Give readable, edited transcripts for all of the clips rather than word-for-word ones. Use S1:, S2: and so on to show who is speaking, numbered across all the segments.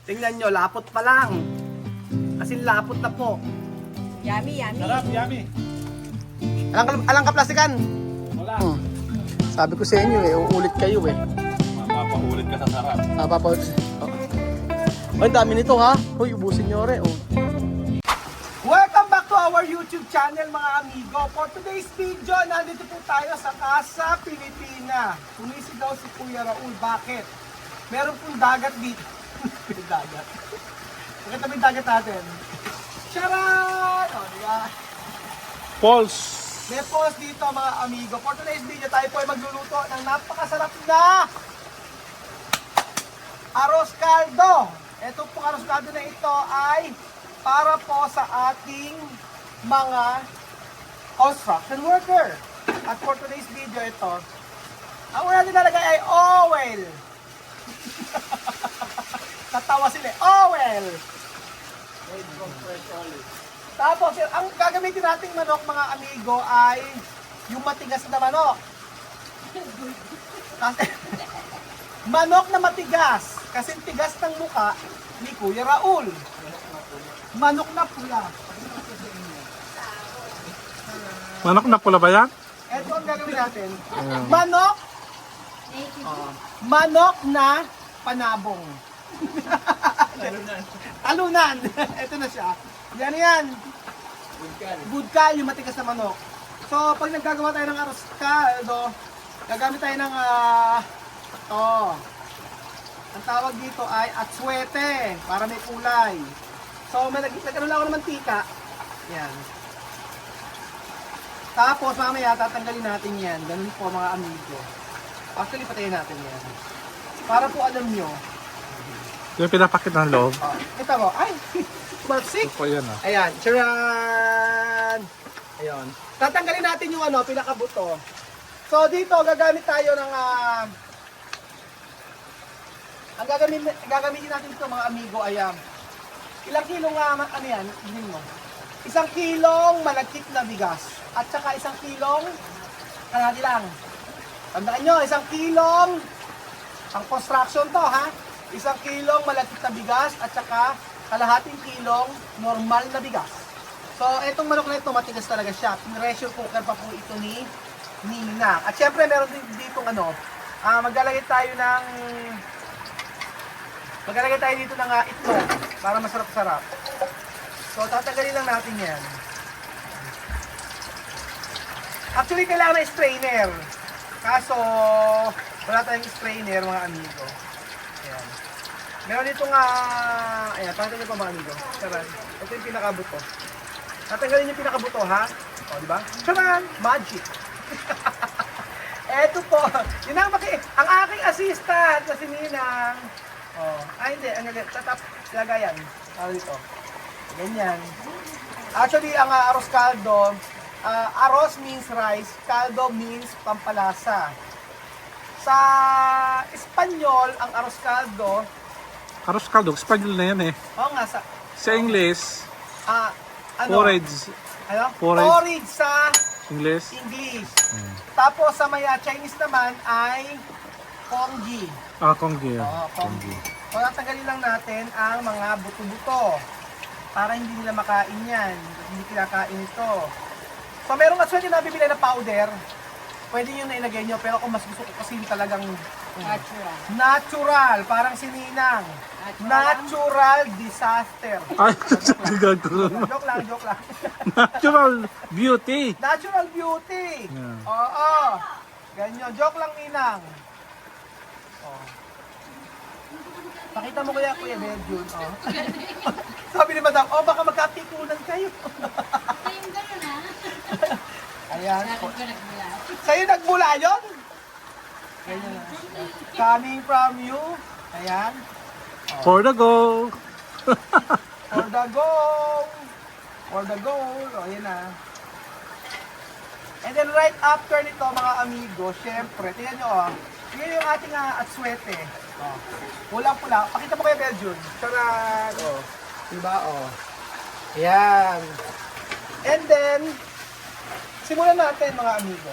S1: Tingnan nyo, lapot pa lang. Kasi lapot na po.
S2: Yummy, yummy.
S3: Sarap, yummy.
S1: Alang ka plastikan?
S3: Wala.
S1: Sabi ko sa inyo uulit kayo
S3: Mapapahulit ka sa sarap.
S1: Napapaulit. Ay, dami nito ha. Uy, ubusin nyo rin. Welcome back to our YouTube channel mga amigo. For today's video, nandito po tayo sa Casa Pilipina. Sumisigaw si Kuya Raul. Bakit? Meron pong dagat dito. May dagat. Bakit may dagat natin? Charan! O, diba?
S3: Pulse.
S1: May pause dito mga amigo. For today's video, tayo po ay magluluto ng napakasarap na arroz caldo. Ito po arroz caldo na ito ay para po sa ating mga construction worker. At for today's video ito, ang una natin nalagay ay oil. Tatawa sila, oil. Tapos, ang gagamitin nating manok mga amigo ay yung matigas na manok. Kasi, manok na matigas. Kasi tigas ng muka ni Kuya Raul. Manok na pula.
S3: Manok na pula ba yan?
S1: Ito ang gagawin natin. Manok. Manok na panabong. Talunan. Ito na siya. Yan. Budkal, yung matigas na manok. So, pag naggagawa tayo ng arroz caldo, gagamit tayo ng ang tawag dito ay atsuete para may kulay. So, nagkaroon lang ako ng mantika. Yan. Tapos, mamaya tatanggalin natin yan. Ganun po mga amigo. Actually, patayin natin yan. Para po alam nyo.
S3: Yung pinapakit ng loob.
S1: Ito mo. Ay! Magsik!
S3: Ito po yan ah.
S1: Ayan. Charan! Ayan. Tatanggalin natin yung pinakabuto. So, dito, gagamit tayo ng ang gagamitin natin dito mga amigo ay ilang kilong ano yan? Hindi mo. 1 kilong malagkit na bigas. At saka 1 kilong kalahati lang. Tandaan nyo, 1 kilong pang construction to ha. 1 kilong malagkit na bigas at saka kalahating kilong normal na bigas. So, itong manok na ito, matigas talaga siya. Pressure cooker pa po ito ni Nina. At syempre, meron din dito maglalagay tayo dito ng itlog para masarap-sarap. So, tatanggalin lang natin yan. Actually, kailangan na strainer. Kaso, wala tayong strainer, mga amigo. Ayan. Meron dito ayan, tatanggalin pa mga amigo. Charan. Ito yung pinakabuto. Tatanggalin yung pinakabuto, ha? O, diba? Charan! Magic! Eto po. Yun ang aking assistant na si Ninang. Oh, hindi. Lagayan. Para dito. Ganyan. Actually, ang arroz caldo, arroz means rice, caldo means pampalasa. Sa Espanyol, ang arroz caldo,
S3: Arroz caldo, Espanyol na yan eh.
S1: oo nga,
S3: Sa English,
S1: porridge.
S3: Porridge.
S1: Porridge sa
S3: English.
S1: English. Tapos sa Chinese naman ay congee.
S3: Congee.
S1: Oo, congee. So, tatanggalin lang natin ang mga buto-buto para hindi nila makain yan. Hindi kinakain ito. So, meron nga pwede nabibili na powder. Pwede nyo na ilagay nyo. Pero kung mas gusto ko kasi talagang natural. Parang sininang. Natural disaster.
S3: Ay, gagawin.
S1: Joke lang.
S3: Natural beauty.
S1: Natural beauty.
S3: Yeah.
S1: Oo. Ganyan. Joke lang, Ninang. Oh. Pakita mo Kuya Benjun. Oh. Sabi ni Madam, baka magkapikunan kayo.
S2: Yung gano'n
S1: Ayan.
S2: Sabi ko nagmula.
S1: Sa'yo nagmula yun? Ganyan na. Coming from you. Ayan.
S3: For the go.
S1: For the goal. For the goal. O, ayan na. And then right after nito mga amigo, syempre, tingnan nyo yun yung ating atsuete. Pulang-pula. Pakita mo kayo Belgium. Charan! Diba? Ayan. And then, simulan natin mga amigo.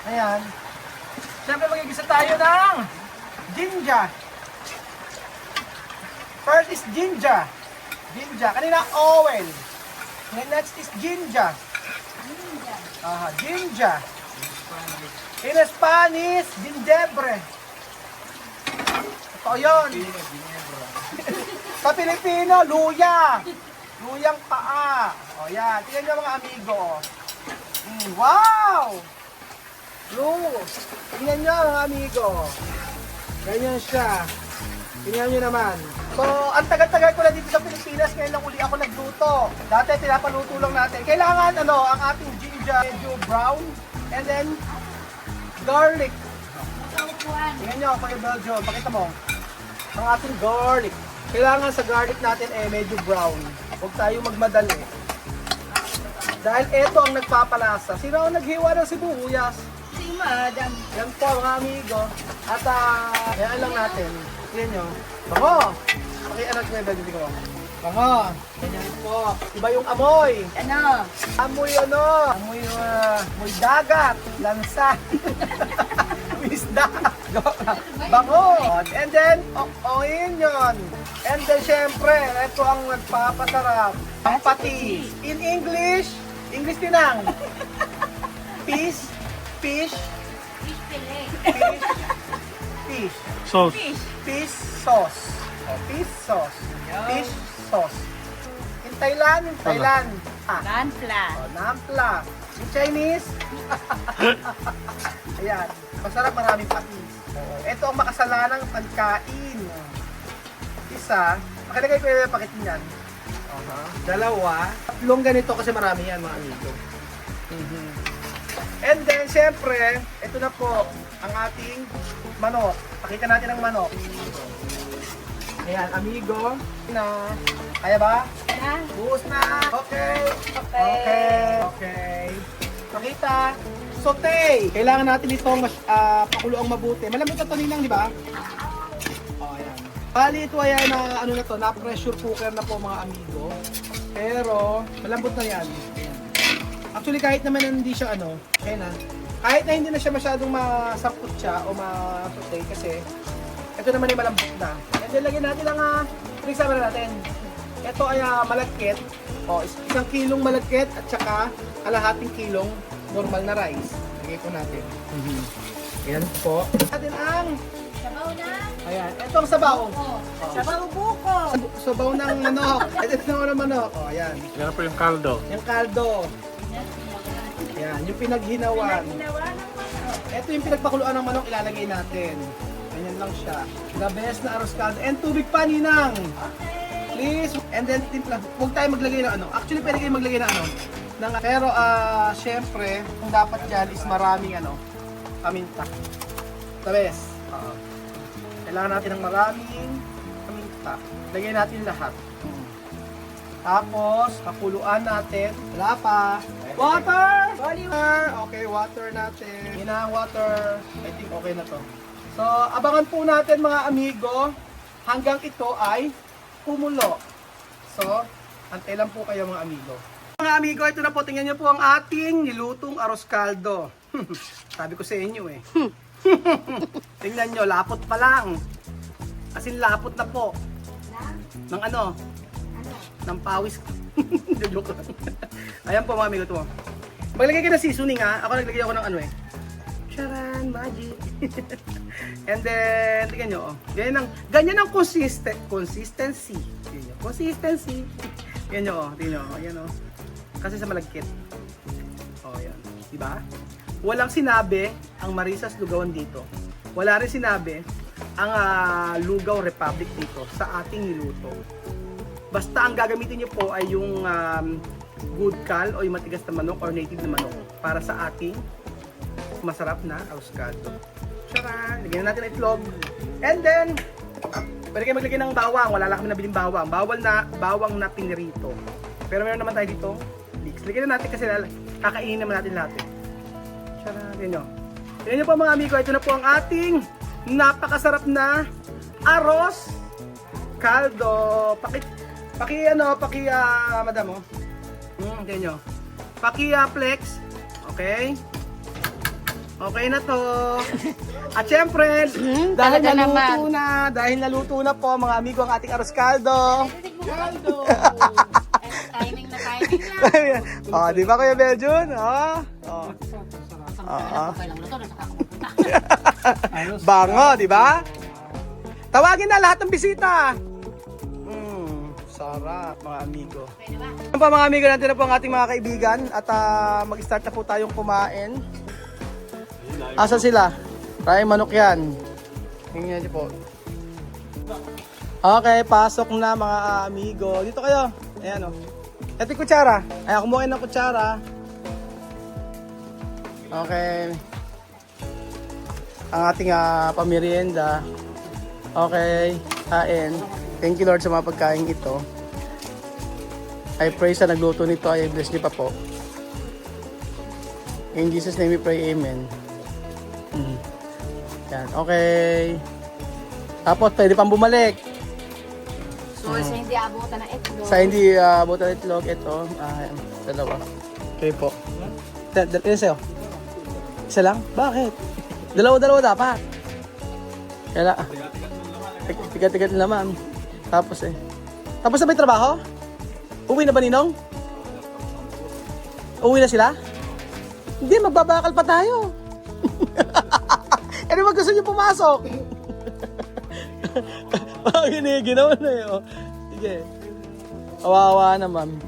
S1: Ayan. Siyempre magigisa tayo ng ginger. First is ginger. Ginger. Kanina oil. And next is ginger. Ginger. In Spanish, gingebre. Ito yun. Sa Pilipino, luya. Luyang paa. O yan. Tingnan nyo mga amigo. Wow! Tingnan nyo mga amigo. Ganyan siya. Tingnan nyo naman. So, ang tagal-tagal ko na dito sa Pilipinas, ngayon lang uli ako nagluto. Dati, pinapaluto lang natin. Kailangan, ang ating ginger, medyo brown, and then, garlic.
S2: Kaupuan.
S1: Tingnan nyo, Kuya Beljo, pakita mo. Ang ating garlic. Kailangan sa garlic natin, medyo brown. Huwag tayo magmadali. Dahil ito ang nagpapalasa. Sino ang naghiwa ng sibuyas?
S2: Si Madam.
S1: Yan po, mga amigo. At, kayaan lang natin. Tingnan nyo. Bango! Pakianak ko yung bagay ko. Bango! Ganyan po. Iba yung amoy.
S2: Ano?
S1: Amoy amoy dagat. Lansa. Isda. Bango! And then, onion. And then, syempre, ito ang nagpapasarap. Ang patis. In English tinang. Fish.
S2: Fish fillet.
S1: Fish.
S3: Sauce.
S1: Fish sauce. Fish sauce. Fish sauce. In Thailand.
S2: Nanpla.
S1: Nampla. In Chinese. Ayan. Masarap, maraming patis. Ito ang makasalanang pagkain. Isa. Makalagay ko yung pakitin yan. Dalawa. Tatlong ganito kasi marami yan mga amigo. And then, syempre, ito na po ang ating manok. Pakita natin ang manok. Ayan, amigo. Kaya ba?
S2: Ha?
S1: Buhos na. Okay. Okay. Pakita. Saute. Kailangan natin itong pakuluang mabuti. Malambot na ito ninang, di ba? Ayan. Bali, ito ay na pressure cooker na po mga amigo. Pero, malambot na yan. Actually, kahit naman hindi siya kahit na hindi na siya masyadong masapot siya o ma-saute kasi ito naman ay malambot na. And then, lagyan natin ang pinagsama na natin. Ito ay malagkit. Isang kilong malagkit at saka kalahating kilong normal na rice. Lagay po natin. Ayan po. Natin ang
S2: Sabaw na.
S1: ayan. Ito ang sabaw.
S2: Sabaw buko.
S1: Sabaw ng manok. Ito ng manok. Ayan.
S3: Yan po yung kaldo.
S1: Yung kaldo. Ayan. Yung pinaghinawan.
S2: Ginawa ng manok.
S1: Ito yung pinagpakuluan ng manok, ilalagay natin. Ganyan lang siya. The best na arroz caldo. And tubig pa, ninang. Please. And then, timpla. Huwag tayo maglagay ng Actually, pwede kayo maglagay ng pero, syempre, kung dapat dyan is maraming paminta. The best. Kailangan natin ng maraming paminta. Lagay natin lahat. Tapos, pakuluan natin. Wala pa. Water! Okay, water natin. Yan ang water. I think okay na to. So, abangan po natin mga amigo hanggang ito ay kumulo. So, antay lang po kayo mga amigo. Mga amigo, ito na po. Tingnan nyo po ang ating nilutong arroz caldo. Sabi ko sa inyo eh. Tingnan nyo, lapot pa lang. As in, lapot na po. Ng ng pawis. Joke lang. Ayan po mga amigo ito. Maglagay ka ng seasoning Ako naglagay ako ng Charan, magic. And then, tingnan nyo. Ganyan ang consistency. Consistency. Tingnan nyo. Tingnan nyo. Ayan Kasi sa malagkit. Ayan. Diba? Walang sinabi ang Marisas Lugawan dito. Wala rin sinabi ang Lugaw Republic dito sa ating niluto. Basta ang gagamitin nyo po ay yung good cal o yung matigas na manok or native na manok para sa ating masarap na arroz caldo. Tcharan! Lagyan natin ang itlog. And then, pwede kayo maglagay ng bawang. Wala lang kami nabiling bawang. Bawang na pinirito. Pero meron naman tayo dito. Leeks. Lagyan na natin kasi kakainin naman natin lahat. Tcharan! Yan nyo. Yan nyo po mga amigo. Ito na po ang ating napakasarap na arroz caldo. Madam tingnan nyo. Flex. Okay. Okay na to. At syempre, dahil
S2: talaga
S1: naluto na po mga amigo ang ating arroz caldo.
S2: Caldo. Timing na lang.
S1: Oh, di ba Kuya Beljun? Oh. Oh.
S2: Okay lang luto, nasa kakapunta.
S1: Bango, di ba? Tawagin na lahat ng bisita. Sarap mga amigo. Ano pa mga amigo, natin na po ang ating mga kaibigan at mag-start na po tayong kumain. Asan sila? Maraming manok yan. Tingnan niyo po. Okay, pasok na mga amigo. Dito kayo. Ayan o. Ito yung kutsara. Ayan, kumuha ng kutsara. Okay. Ang ating pamerienda. Okay, kain. Thank you Lord sa mga pagkain ito. I pray sa nagluto nito ay bless niyo pa po. In Jesus name we pray, amen. Yan, okay. Tapos pwede pang bumalik.
S2: So, sa hindi abutan ng itlog.
S1: Sa hindi buta ng itlog, ito. Dalawa. Okay po. Ilan sa'yo? Isa lang? Bakit? Dalawa dapat. Kaya tigat-tigat naman. Tapos Tapos na ba yung trabaho? Uwi na ba Ninong? Uwi na sila? Hindi, magbabakal pa tayo. Ano ba gusto niyo pumasok? Ginawa na yun. Sige. Kawawa naman.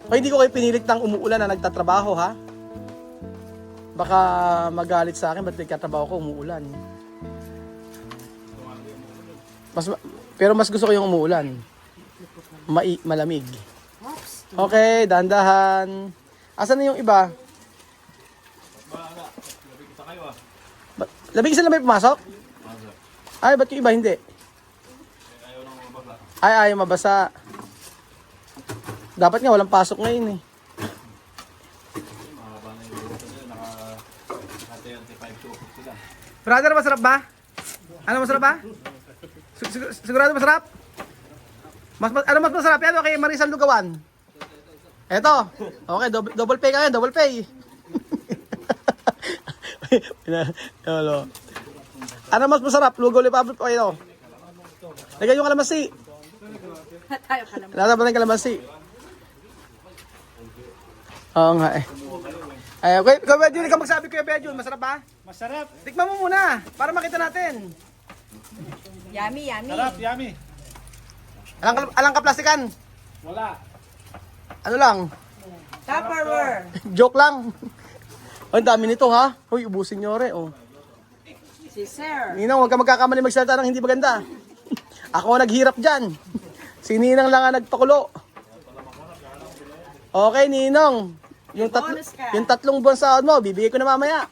S1: Hindi ko kayo pinilit ng umuulan na nagtatrabaho ha. Baka magalit sa akin, ba't nagtatrabaho ko umuulan? Pero mas gusto ko yung umuulan. Malamig. Okay, dahan-dahan. Asan na yung iba? Labing isa na may pumasok? Ay, ba't yung iba hindi? Ay, ayaw mabasa. Dapat nga walang pasok ngayon eh. Brother, masarap ba? Ano masarap ba? Sigurado masarap? Ano mas masarap yan? Okay, Marisan Lugawan. Eto. Okay, double pay ka ngayon, double pay. Ano mas masarap? Lugaw Republic o ito? Lagyan yung kalamansi.
S2: Tayo ka naman.
S1: Lata ba ng kalamansi? Oo nga eh. Ay, okay, Kuya Bedjun, ikaw magsabi Kuya Bedjun, masarap ba?
S4: Masarap.
S1: Tikman mo muna, para makita natin.
S2: Yummy, yummy.
S4: Sarap, yummy.
S1: Alang ka plastikan?
S4: Wala.
S1: Ano lang?
S2: Tupperware.
S1: Joke lang. Ay, ang dami nito ha. Hoy, ubusin nyo rin. Oh.
S2: Si Sir.
S1: Ninang, huwag ka magkakamali magsalita ng hindi maganda. Ako ang naghirap dyan. Si Ninang lang ang nagpakulo. Okay, Ninong. Yung tatlong buwan sahod mo, bibigay ko na mamaya.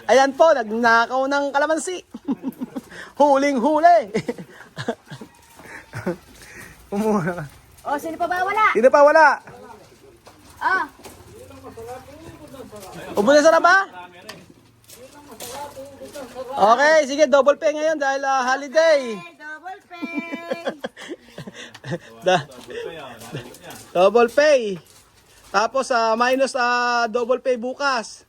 S1: Ayan po, nagnakaw ng kalamansi. Huling-huli. Umuha ka.
S2: Oh, sino pa ba wala?
S1: Sino pa wala?
S2: Ah.
S1: Ubus na ba? Okay, sige, double pay ngayon dahil holiday.
S2: Double pay.
S1: Double pay. Tapos minus double pay bukas.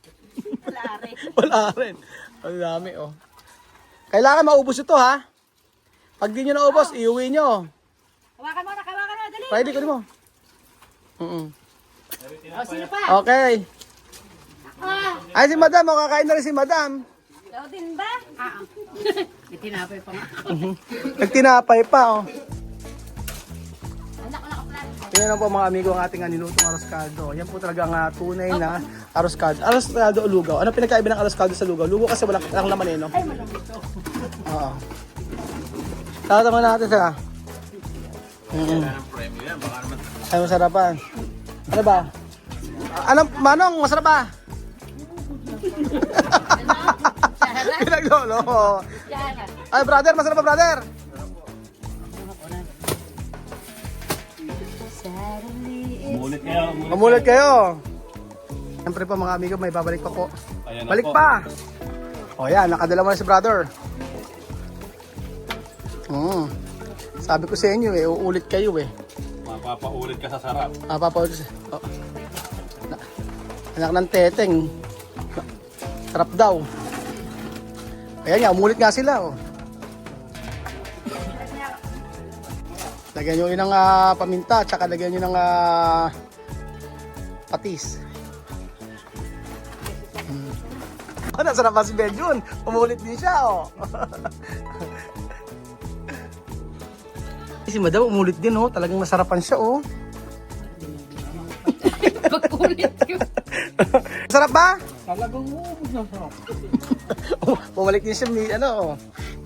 S2: Wala rin.
S1: Wala rin. Ang dami oh. Kailangan maubos ito ha. Pag di nyo naubos, iuwi nyo.
S2: Hawakan mo, dali.
S1: Pwede ko mo.
S2: Oh, sino pa?
S1: Okay.
S2: Ah.
S1: Ay si Madam, makakain na rin si Madam.
S2: Ikaw din ba? May tinapay pa nga.
S1: Nagtinapay pa oh.
S2: Anak, plan.
S1: Yan na po mga amigo ang ating ninutong arroz caldo. Yan po talagang tunay na arroz caldo. Arroz caldo o lugaw. Ano pinagkaiba ng arroz caldo sa lugaw? Lugaw kasi walang laman eh, no?
S2: Ay, malamig to.
S1: Oo. Tatama natin sila. Ay, masarapan. Ano ba? Ano, Manong, masarap ba? Pinaglolo. Ay, brother, masarap ba, brother?
S4: Umulit kayo.
S1: Mamulat kayo. Siyempre po mga amigo, may babalik pa po.
S4: Ayan na
S1: Balik
S4: po.
S1: pa. O yan, nakadala mo na si brother. Sabi ko sa inyo eh, uulit kayo eh.
S4: Mapapaulit ka sa sarap.
S1: Papaulit ko sa... Oh. Anak ng teteng. Sarap daw. Ayan nga, umulit nga sila. Oh. Lagyan nyo yun ng paminta, tsaka lagyan nyo ng patis. Nasarap pa si Benjun. Umulit din siya, oh. Si Madam umulit din, oh. Talagang nasarapan siya, oh.
S2: Pag-ulit ko.
S1: Sarap ba?
S4: Talagang uubos ng sarap.
S1: Bumalik din siya, ano, oh.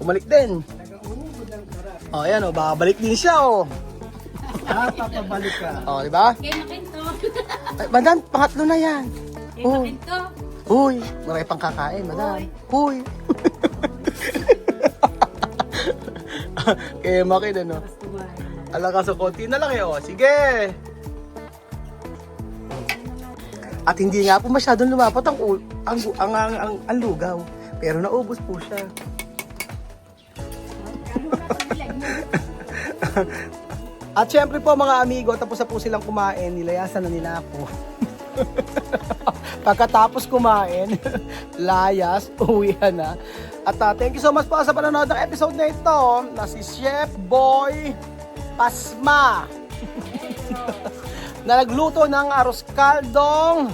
S1: Bumalik din. Oh, ayan, oh. Babalik din siya, oh.
S4: Papabalik ka.
S1: Oh, di ba?
S2: Kay Makinto.
S1: Ay, Madam, pangatlo na yan.
S2: Kay
S1: Oh.
S2: Makinto.
S1: Huy, marami pang kakain, Madam. Huy. Kaya makin, ano. Ala ka, so konti na lang, eh, oh. Sige. At hindi nga po masyadong lumapat ang lugaw. Pero naubos po siya. At syempre po mga amigo, tapos na po silang kumain, nilayasan na nila ako. Pagkatapos kumain, layas, uwihan na. At thank you so much po sa panonood ng episode na ito na si Chef Boy Pasma. Na nagluto ng arroz caldong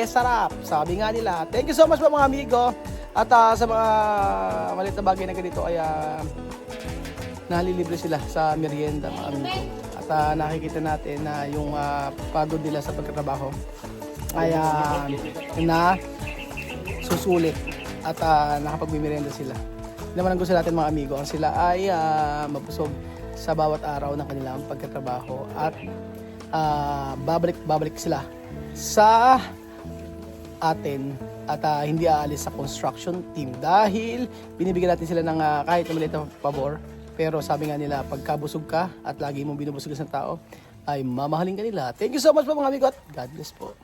S1: sarap. Sabi nga nila. Thank you so much po mga amigo. At sa mga maliit na bagay na ganito ay nalilibre sila sa merienda mga amigo. At nakikita natin na yung pagod nila sa pagtatrabaho ay na susulit at nakapagmimerienda sila. Hindi naman ang gusto natin mga amigo. Ang sila ay mabusog sa bawat araw ng kanilang pagtatrabaho at babalik sila sa atin at hindi aalis sa construction team dahil binibigyan natin sila ng kahit na maliit na pabor, pero sabi nga nila pagkabusog ka at lagi mong binubusog ng tao ay mamahalin ka nila. Thank you so much po mga amigo at God bless po.